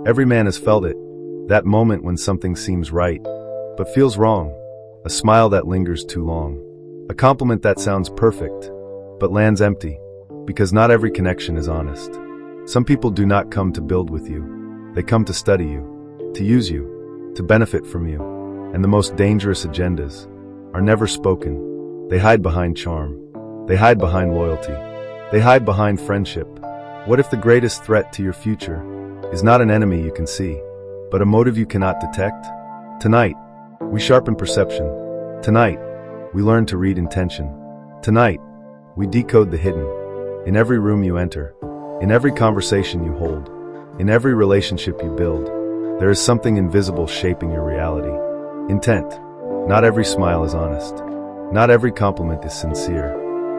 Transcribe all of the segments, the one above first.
Every man has felt it. That moment when something seems right, but feels wrong. A smile that lingers too long. A compliment that sounds perfect, but lands empty. Because not every connection is honest. Some people do not come to build with you. They come to study you, to use you, to benefit from you. And the most dangerous agendas are never spoken. They hide behind charm. They hide behind loyalty. They hide behind friendship. What if the greatest threat to your future is not an enemy you can see, but a motive you cannot detect? Tonight, we sharpen perception. Tonight, we learn to read intention. Tonight, we decode the hidden. In every room you enter, in every conversation you hold, in every relationship you build, there is something invisible shaping your reality. Intent. Not every smile is honest. Not every compliment is sincere.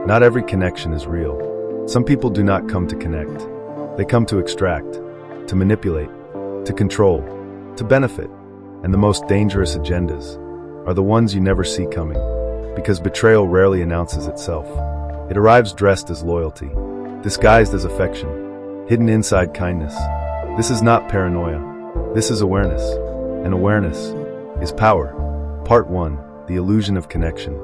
Not every connection is real. Some people do not come to connect. They come to extract, to manipulate, to control, to benefit. And the most dangerous agendas are the ones you never see coming, because betrayal rarely announces itself. It arrives dressed as loyalty, disguised as affection, hidden inside kindness. This is not paranoia. This is awareness. And awareness is power. Part 1. The Illusion of Connection.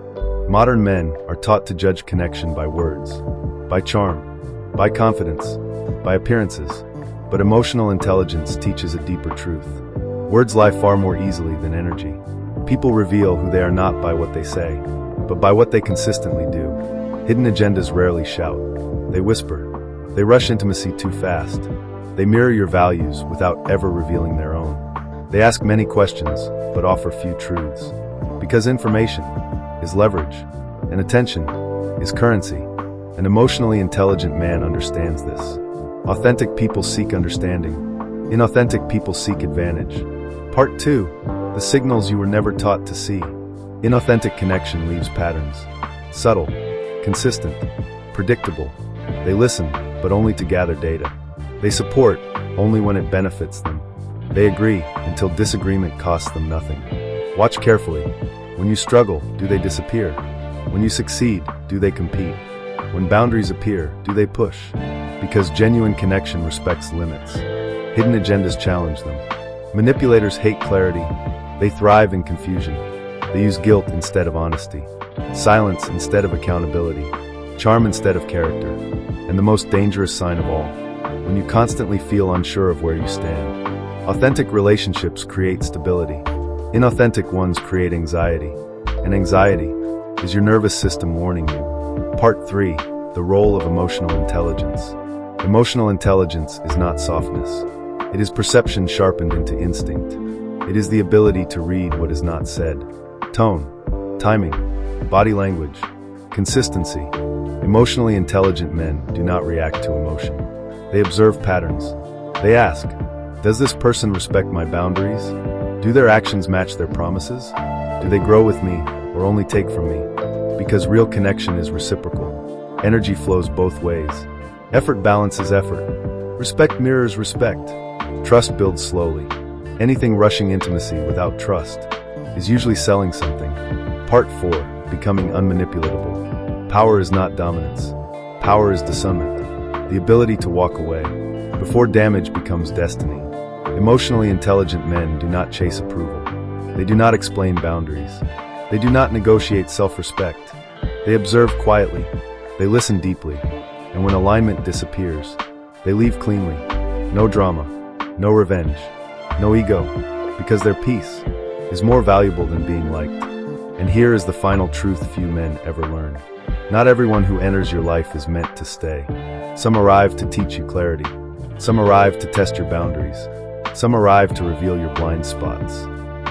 Modern men are taught to judge connection by words, by charm, by confidence, by appearances. But emotional intelligence teaches a deeper truth. Words lie far more easily than energy. People reveal who they are not by what they say, but by what they consistently do. Hidden agendas rarely shout. They whisper. They rush intimacy too fast. They mirror your values without ever revealing their own. They ask many questions, but offer few truths. Because information is leverage, and attention is currency. An emotionally intelligent man understands this. Authentic people seek understanding. Inauthentic people seek advantage. Part 2. The signals you were never taught to see. Inauthentic connection leaves patterns. Subtle, consistent, predictable. They listen, but only to gather data. They support only when it benefits them. They agree until disagreement costs them nothing. Watch carefully. When you struggle, do they disappear? When you succeed, do they compete? When boundaries appear, do they push? Because genuine connection respects limits. Hidden agendas challenge them. Manipulators hate clarity. They thrive in confusion. They use guilt instead of honesty, silence instead of accountability, charm instead of character. And the most dangerous sign of all, when you constantly feel unsure of where you stand. Authentic relationships create stability. Inauthentic ones create anxiety. And anxiety is your nervous system warning you. Part 3. The Role of Emotional Intelligence. Emotional intelligence is not softness. It is perception sharpened into instinct. It is the ability to read what is not said. Tone, timing, body language, consistency. Emotionally intelligent men do not react to emotion. They observe patterns. They ask, does this person respect my boundaries? Do their actions match their promises? Do they grow with me or only take from me? Because real connection is reciprocal. Energy flows both ways. Effort balances effort. Respect mirrors respect. Trust builds slowly. Anything rushing intimacy without trust is usually selling something. Part 4. Becoming unmanipulatable. Power is not dominance. Power is discernment. The ability to walk away before damage becomes destiny. Emotionally intelligent men do not chase approval. They do not explain boundaries. They do not negotiate self-respect. They observe quietly. They listen deeply. And when alignment disappears, they leave cleanly. No drama, no revenge, no ego, because their peace is more valuable than being liked. And here is the final truth few men ever learn. Not everyone who enters your life is meant to stay. Some arrive to teach you clarity. Some arrive to test your boundaries. Some arrive to reveal your blind spots.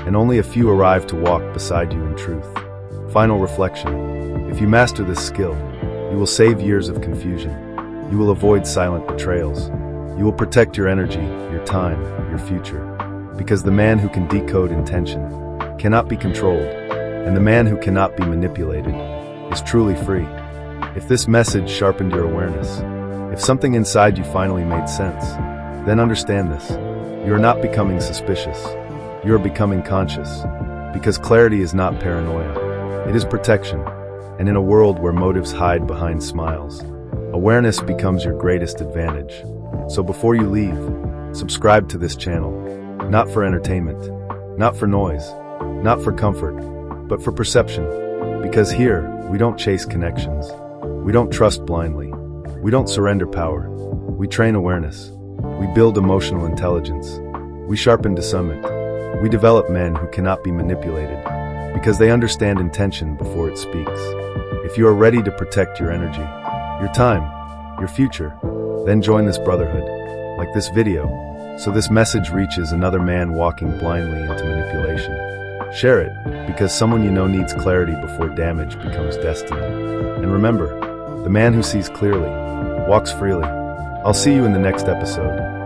And only a few arrive to walk beside you in truth. Final reflection. If you master this skill, you will save years of confusion. You will avoid silent betrayals. You will protect your energy, your time, your future. Because the man who can decode intention cannot be controlled, and the man who cannot be manipulated is truly free. If this message sharpened your awareness, if something inside you finally made sense, then understand this. You are not becoming suspicious. You are becoming conscious. Because clarity is not paranoia. It is protection. And in a world where motives hide behind smiles, awareness becomes your greatest advantage. So before you leave, subscribe to this channel. Not for entertainment, not for noise, not for comfort, but for perception. Because here, we don't chase connections. We don't trust blindly. We don't surrender power. We train awareness. We build emotional intelligence. We sharpen discernment. We develop men who cannot be manipulated because they understand intention before it speaks. If you are ready to protect your energy, your time, your future, then join this brotherhood, like this video, so this message reaches another man walking blindly into manipulation. Share it, because someone you know needs clarity before damage becomes destiny. And remember, the man who sees clearly walks freely. I'll see you in the next episode.